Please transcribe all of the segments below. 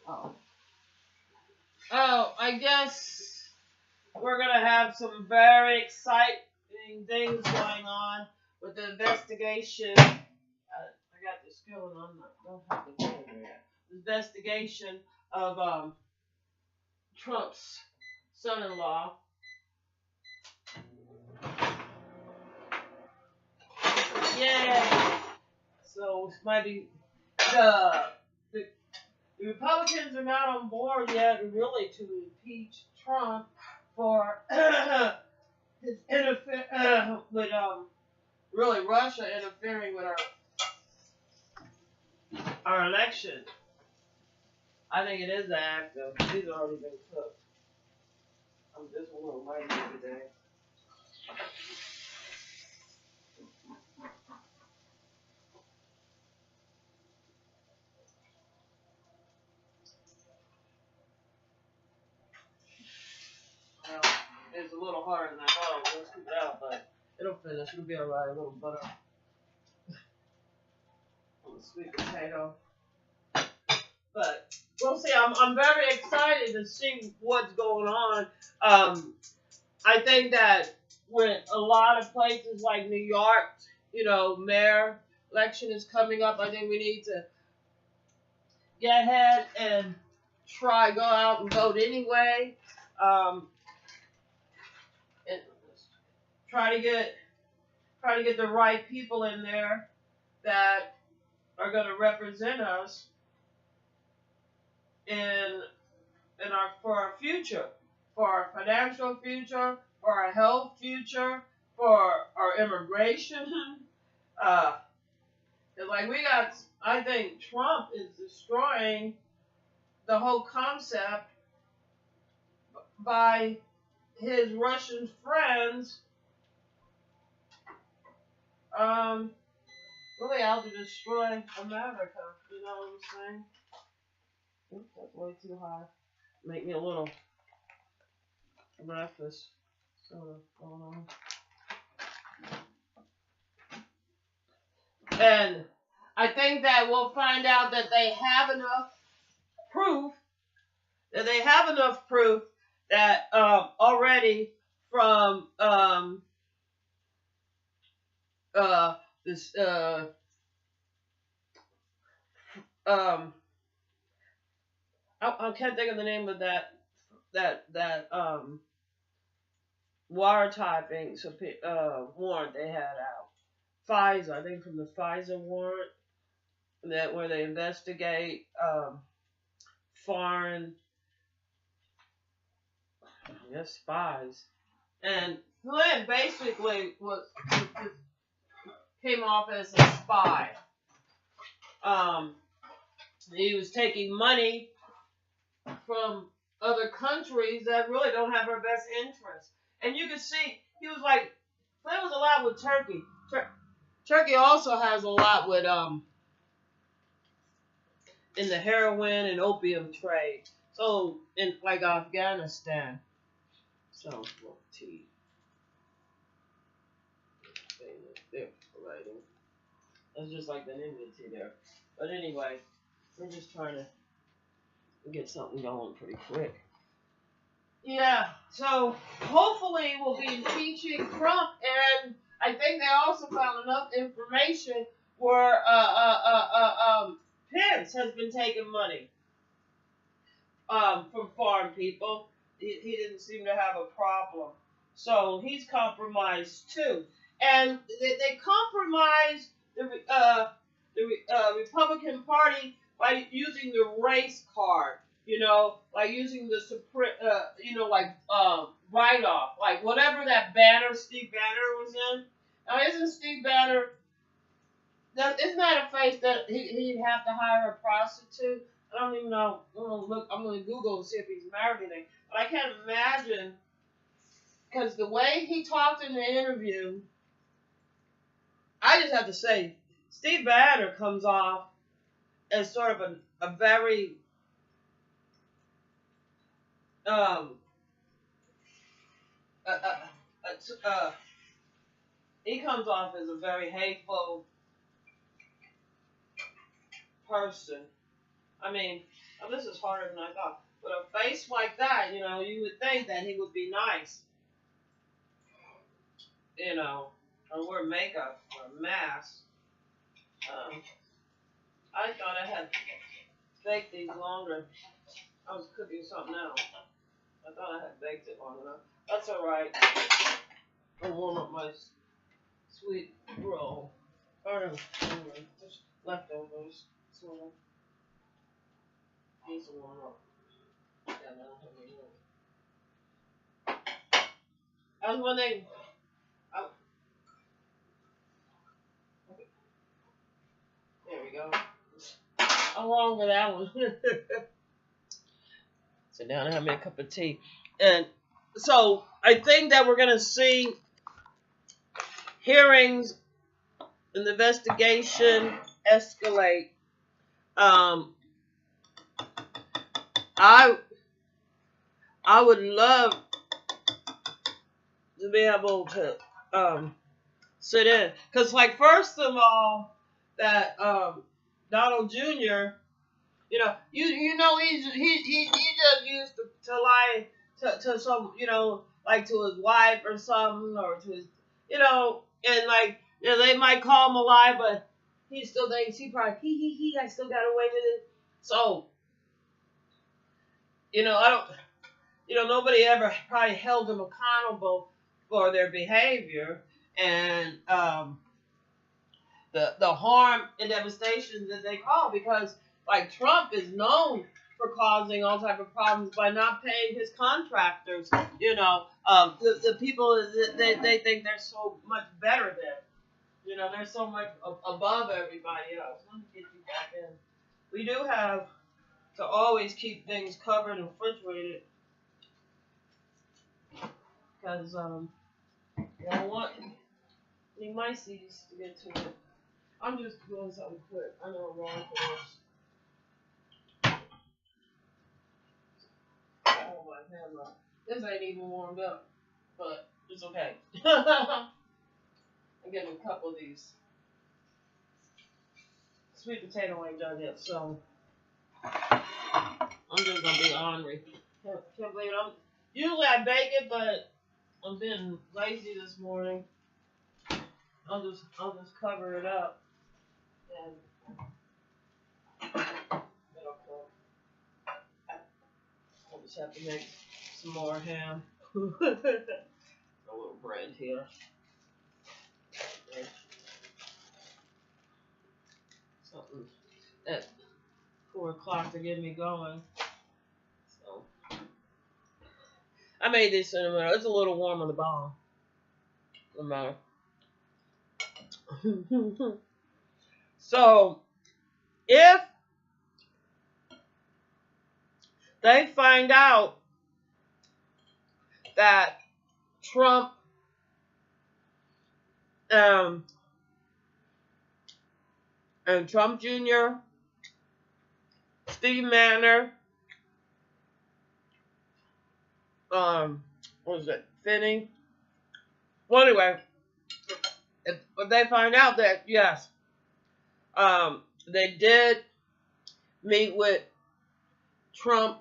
Oh. Oh, I guess we're gonna have some very exciting things going on with the investigation. I got this going on. I don't have the phone yet. Investigation of Trump's son-in-law. Yay! So it might be the the Republicans are not on board yet, really, to impeach Trump for his with really Russia interfering with our election. I think it is an act of these have already been cooked. I'm just a little late today. Well, it's a little harder than I thought I was going to scoop it out, but it'll finish. It'll be alright. A little butter on the sweet potato. But we'll see. I'm very excited to see what's going on. I think that with a lot of places like New York, mayor election is coming up. I think we need to get ahead and go out and vote anyway. And try to get the right people in there that are going to represent us for our future, for our financial future, for our health future, for our immigration. I think Trump is destroying the whole concept by his Russian friends, really out to destroy America. You know what I'm saying? Oops, that's way too high. Make me a little breakfast soda going on. And I think that we'll find out that they have enough proof that already from this I can't think of the name of that wiretapping warrant they had out. Pfizer, I think from the Pfizer warrant, that where they investigate foreign spies, and Glenn basically came off as a spy. He was taking money from other countries that really don't have our best interests. And you can see, he was like, there was a lot with Turkey. Turkey also has a lot with, in the heroin and opium trade. So, in like Afghanistan. So, well, tea. There, writing. That's just like the Indian tea there. But anyway, we're just trying to get something going pretty quick. Yeah, so hopefully we'll be impeaching Trump, and I think they also found enough information where Pence has been taking money from foreign people. He didn't seem to have a problem, so he's compromised too. And they compromised the Republican Party by using the race card. Like using the write-off, like whatever that banner Steve Banner was in. Now, isn't Steve Banner? Isn't that a face that he'd have to hire a prostitute? I don't even know. I'm gonna Google and see if he's married or anything. But I can't imagine, because the way he talked in the interview, I just have to say, Steve Banner comes off as sort of a very he comes off as a very hateful person. I mean, this is harder than I thought. With a face like that, you would think that he would be nice, or wear makeup or a mask. Um, I thought I had baked these longer. I was cooking something else. I thought I had baked it long enough. That's all right. I'll warm up my sweet roll. Or just leftovers. So needs to warm up. Yeah, I don't have any more. That was one thing. Oh, okay, there we go. I'm wrong with that one. Sit down and have me a cup of tea. And so I think that we're going to see hearings and the investigation escalate. I would love to be able to sit in, because like first of all, that Donald Jr. He just used to lie to some, like to his wife or something, or to his, and like, they might call him a lie, but he still thinks he probably, I still got away with it. So, I don't, nobody ever probably held him accountable for their behavior, and the harm and devastation that they cause, because like Trump is known for causing all type of problems by not paying his contractors. The people, they think they're so much better than, they're so much above everybody else. Let me get you back in. We do have to always keep things covered and refrigerated, because you don't want any myces to get to it. I'm just doing something quick. I know I'm wrong for this. Oh my camera. This ain't even warmed up, but it's okay. I'm getting a couple of these. Sweet potato ain't done yet, so I'm just gonna be ornery. Can't believe it. Usually I bake it, but I'm being lazy this morning. I'll just cover it up, and it'll cook. I'll just have to make some more ham. A little bread here. Something at 4 o'clock to get me going. So I made this cinnamon. It's a little warm on the bottom. No matter. So if they find out that Trump and Trump Jr., Steve Manor, what was it, Finney? Well, anyway, if they find out that, yes, they did meet with Trump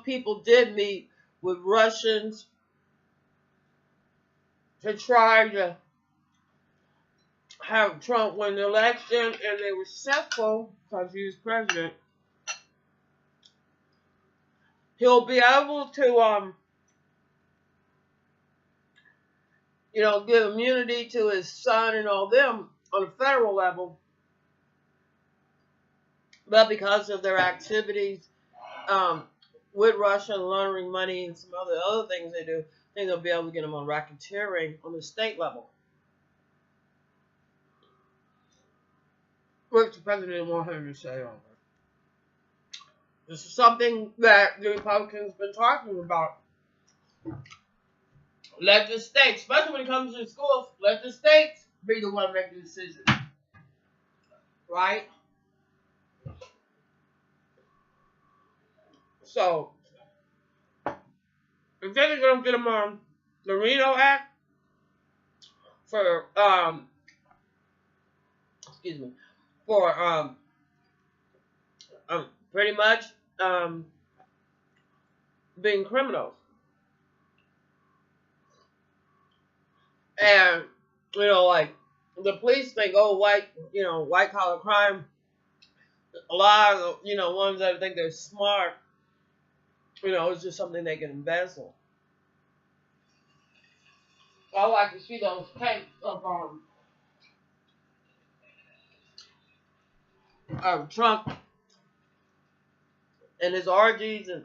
people did meet with Russians to try to have Trump win the election, and they were successful because he was president. He'll be able to, give immunity to his son and all them on a federal level, but because of their activities with Russia, laundering money, and some other things they do, I think they'll be able to get them on racketeering on the state level, which the president didn't want him to say on it. This is something that the Republicans have been talking about. Let the states, especially when it comes to schools, let the states be the one to make the decision. Right? So, if they're going to get them on the Reno Act for, for pretty much being criminals. And like the police think, oh, white collar crime. A lot of ones that think they're smart, it's just something they can embezzle. I like to see those tapes of Trump and his orgies and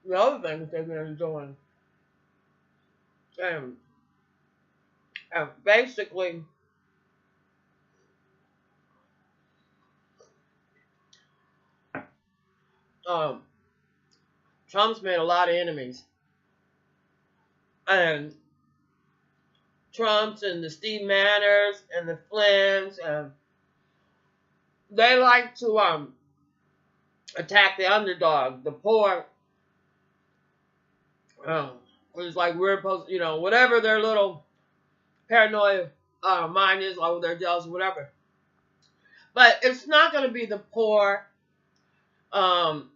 the other things they've been doing. And basically, um, Trump's made a lot of enemies. And Trump's and the Steve Manners and the Flynn's, and they like to attack the underdog, the poor. It's like we're supposed, whatever their little paranoid mind is, like they're jealous or whatever. But it's not going to be the poor um,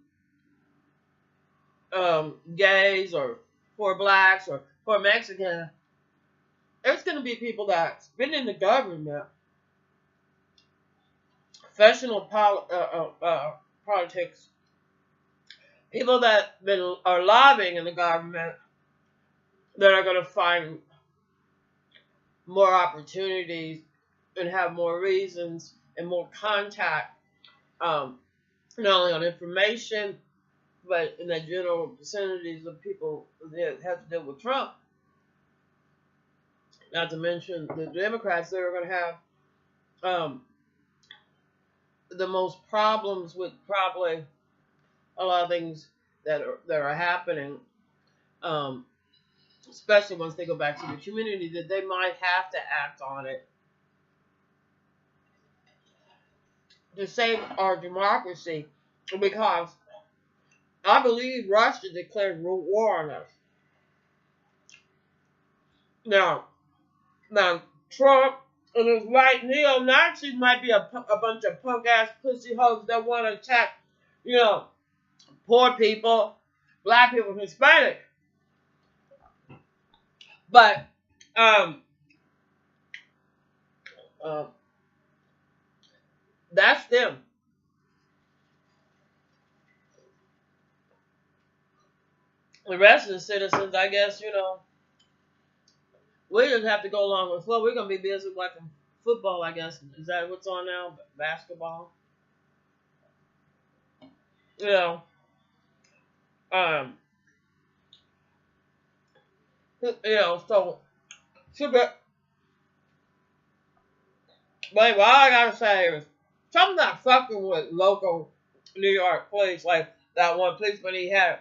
gays or poor blacks or poor Mexicans. It's going to be people that's been in the government, professional politics, people that are lobbying in the government that are going to find more opportunities and have more reasons and more contact, not only on information, but in the general vicinities of people that have to deal with Trump. Not to mention the Democrats that are going to have the most problems with probably a lot of things that are happening, especially once they go back to the community, that they might have to act on it to save our democracy, because I believe Russia declared war on us. Now Trump and his white neo-Nazis might be a bunch of punk-ass pussy hoes that want to attack, poor people, black people, Hispanic. But that's them. The rest of the citizens, I guess, we just have to go along with flow. We're gonna be busy watching football, I guess. Is that what's on now? Basketball. You know, um, so super. But what I gotta say is, Trump's not fucking with local New York police like that one policeman he had.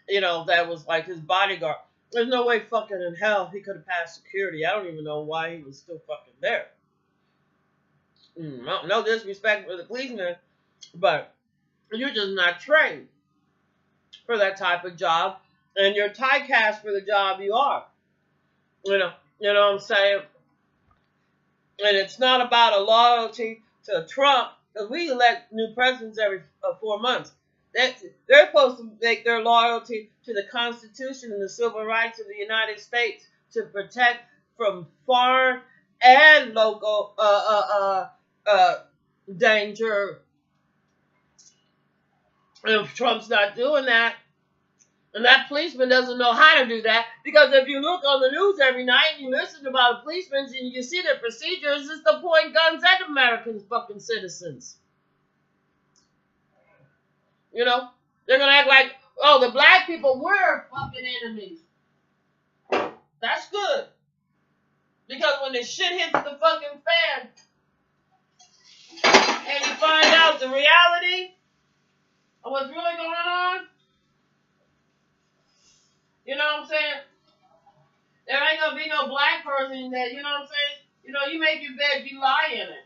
That was like his bodyguard. There's no way fucking in hell he could have passed security. I don't even know why he was still fucking there. No disrespect for the policeman, but you're just not trained for that type of job, and you're typecast for the job you are. You know what I'm saying? And it's not about a loyalty to Trump, because we elect new presidents every 4 months. They're supposed to make their loyalty to the Constitution and the civil rights of the United States to protect from foreign and local danger. And if Trump's not doing that, and that policeman doesn't know how to do that, because if you look on the news every night and you listen about policemen and you see their procedures, it's to point guns at American fucking citizens. They're gonna act like, oh, the black people were fucking enemies. That's good. Because when this shit hits the fucking fan and you find out the reality of what's really going on, you know what I'm saying? There ain't gonna be no black person that, you know what I'm saying? You make your bed, you lie in it.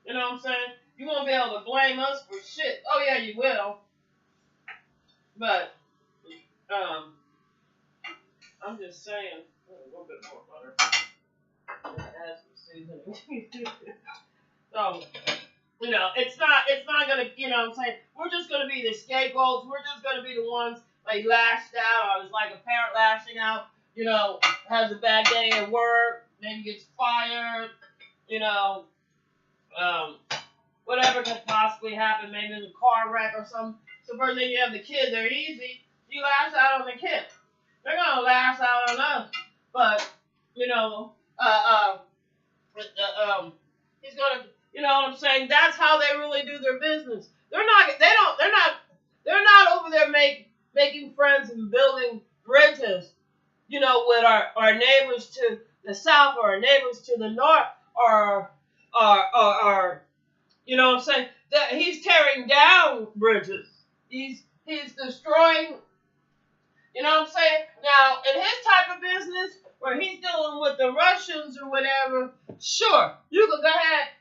You know what I'm saying? You won't be able to blame us for shit. Oh yeah, you will. But, I'm just saying, a little bit more butter. Add some seasoning. So, it's not gonna, what I'm saying, we're just gonna be the scapegoats. We're just gonna be the ones like lashed out, or it's like a parent lashing out. Has a bad day at work, maybe gets fired. You know, um, whatever could possibly happen. Maybe in a car wreck or something. So first thing you have the kids, they're easy. You lash out on the kids. They're gonna lash out on us. But you know, uh, he's gonna, you know what I'm saying? That's how they really do their business. They're not. They don't. They're not. They're not over there making friends and building bridges. With our neighbors to the south, or our neighbors to the north, or you know what I'm saying? That he's tearing down bridges. He's destroying. You know what I'm saying? Now, in his type of business, where he's dealing with the Russians or whatever, sure, you can go ahead,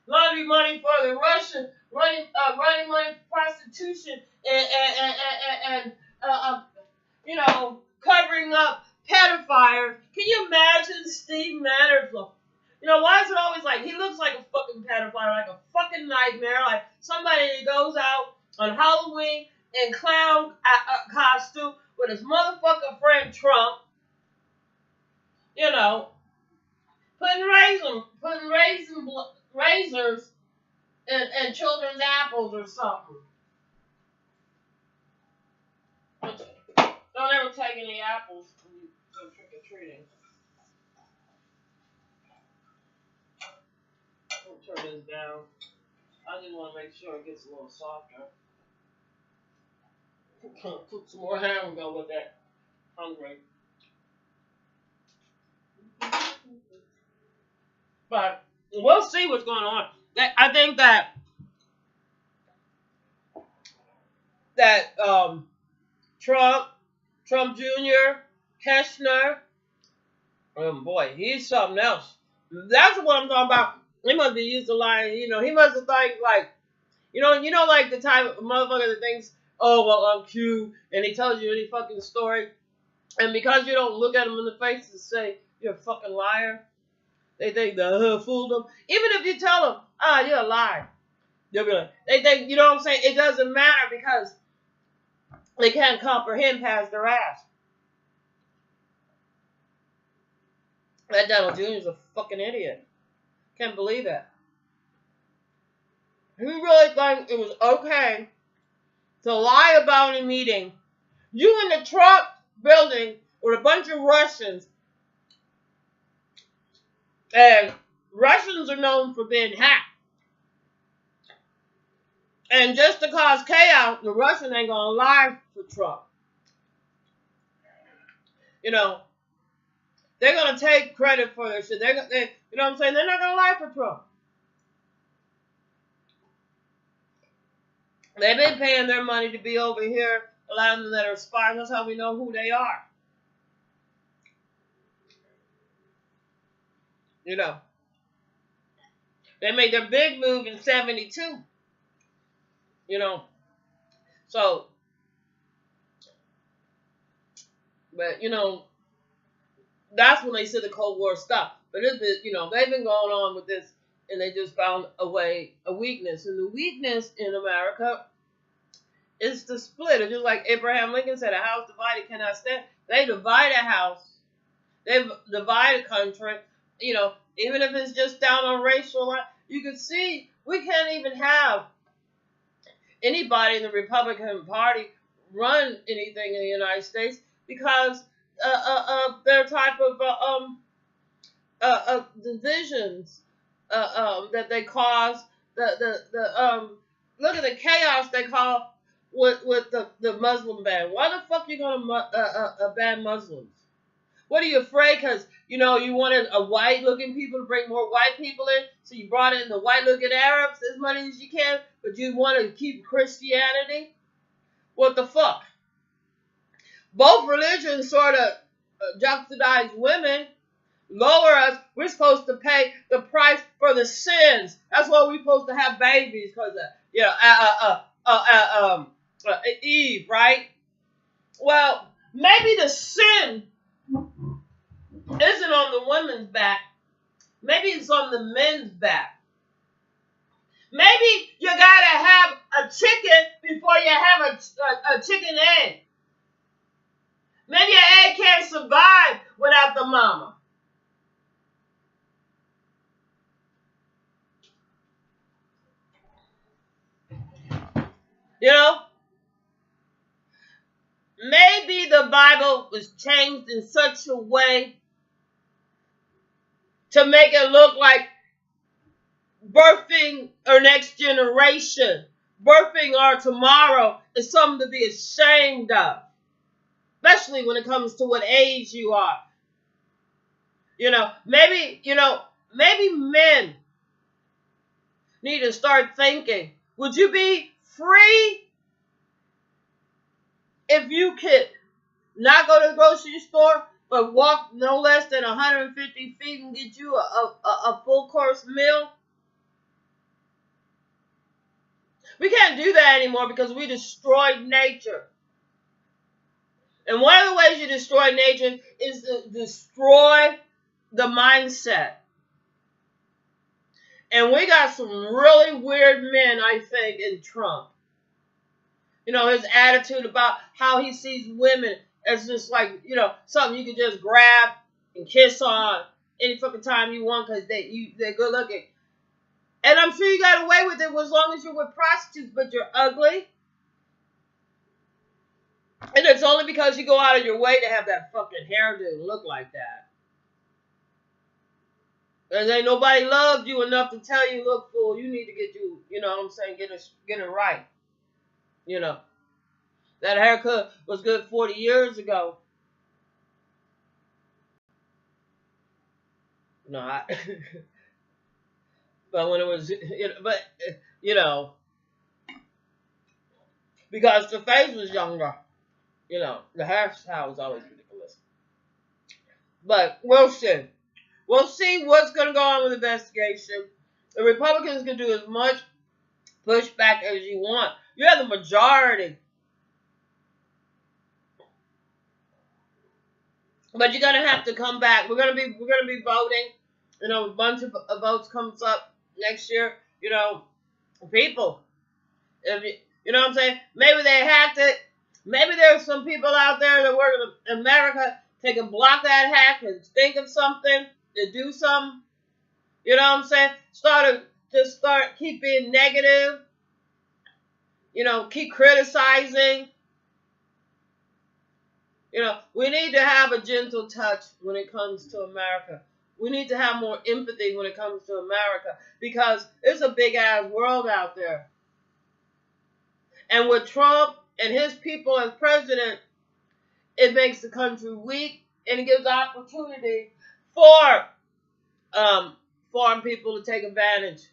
laundry money for the Russian, running money for prostitution, and covering up pedophiles. Can you imagine Steve Manners? Why is it always like he looks like a fucking pedophile, like a fucking nightmare, like somebody that goes out on Halloween in clown costume with his motherfucking friend Trump, putting razors in children's apples or something. Don't ever take any apples when you go trick or treating. I'll turn this down. I just want to make sure it gets a little softer. Put some more ham and go with that. Hungry. But we'll see what's going on. I think that Trump Jr., Keshner, boy, he's something else. That's what I'm talking about. He must be used to lying. He must have thought like, like the type of motherfucker that thinks, oh, well, I'm cute, and he tells you any fucking story, and because you don't look at him in the face and say, you're a fucking liar, they think the fooled them. Even if you tell them, you're a liar, they'll be like, they think, you know what I'm saying? It doesn't matter because they can't comprehend past their ass. That Donald Jr. is a fucking idiot. Can't believe it. He really thought it was okay to lie about a meeting. You in the Trump building with a bunch of Russians. And Russians are known for being hacked. And just to cause chaos, the Russians ain't gonna lie for Trump. They're gonna take credit for their shit. You know what I'm saying? They're not gonna lie for Trump. They've been paying their money to be over here, allowing them that are spies. That's how we know who they are. They made their big move in 72. So, but, that's when they said the Cold War stopped. But they've been going on with this, and they just found a weakness. And the weakness in America is the split. It's just like Abraham Lincoln said, a house divided cannot stand. They divide a house. They divide a country. Even if it's just down on racial line, you can see we can't even have anybody in the Republican Party run anything in the United States because their type of divisions that they cause. Look at the chaos they cause with the Muslim ban. Why the fuck you gonna ban Muslims? What are you afraid? Because, you wanted a white-looking people to bring more white people in, so you brought in the white-looking Arabs as much as you can, but you want to keep Christianity? What the fuck? Both religions sort of juxtapose women, lower us. We're supposed to pay the price for the sins. That's why we're supposed to have babies, because, Eve, right? Well, maybe the sin isn't on the women's back. Maybe it's on the men's back. a chicken egg. Maybe an egg can't survive without the mama. You know? Maybe the Bible was changed in such a way to make it look like birthing our next generation, birthing our tomorrow is something to be ashamed of. Especially when it comes to what age you are. Maybe men need to start thinking, would you be free if you could not go to the grocery store, but walk no less than 150 feet and get you a full course meal? We can't do that anymore because we destroyed nature. And one of the ways you destroy nature is to destroy the mindset. And we got some really weird men, I think, in Trump. His attitude about how he sees women as just like, something you can just grab and kiss on any fucking time you want because they're good looking. And I'm sure you got away with it as long as you're with prostitutes, but you're ugly. And it's only because you go out of your way to have that fucking hairdo and look like that. Because ain't nobody loved you enough to tell you, look, fool, you need to get get it right. That haircut was good 40 years ago. No, but when it was, because the face was younger, the hairstyle was always ridiculous. But we'll see. We'll see what's going to go on with the investigation. The Republicans can do as much pushback as you want. You have the majority. But you're gonna have to come back. We're gonna be voting. A bunch of votes comes up next year. People. You know what I'm saying? Maybe they hacked it. Maybe there's some people out there that work in America. They can block that hack and think of something to do something. You know what I'm saying? Keep being negative. Keep criticizing. We need to have a gentle touch when it comes to America. We need to have more empathy when it comes to America because it's a big-ass world out there. And with Trump and his people as president, it makes the country weak and it gives opportunity for foreign people to take advantage.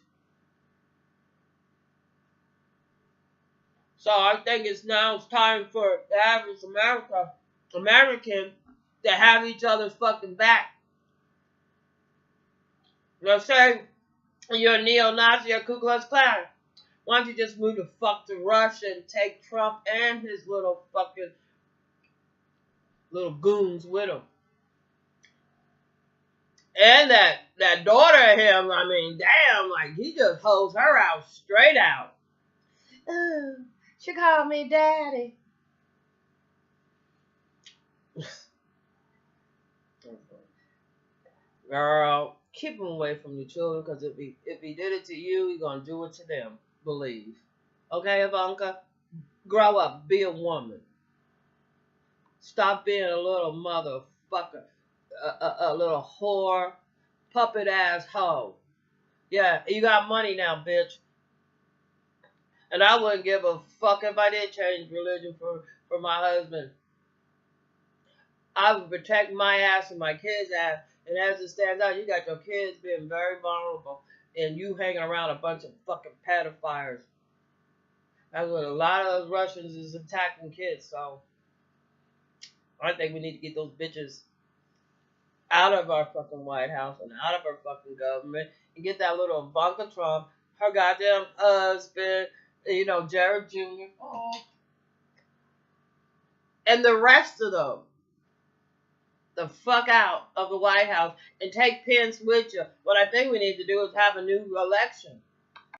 So I think it's time for the average American to have each other's fucking back. Say you're a neo-Nazi or Ku Klux Klan. Why don't you just move the fuck to Russia and take Trump and his little goons with him? And that daughter of him, I mean, damn, like he just holds her out straight out. Oh, she called me daddy. Girl, keep him away from your children because if he did it to you, he's gonna do it to them. Believe. Okay, Ivanka? Grow up. Be a woman. Stop being a little motherfucker. A little whore. Puppet ass hoe. Yeah, you got money now, bitch. And I wouldn't give a fuck if I did change religion for my husband. I would protect my ass and my kids' ass. And as it stands out, you got your kids being very vulnerable. And you hanging around a bunch of fucking pedophiles. That's what a lot of those Russians is attacking kids. So I think we need to get those bitches out of our fucking White House and out of our fucking government. And get that little Ivanka Trump, her goddamn husband, Jared Jr. Oh. And the rest of them. The fuck out of the White House and take Pence with you. What I think we need to do is have a new election.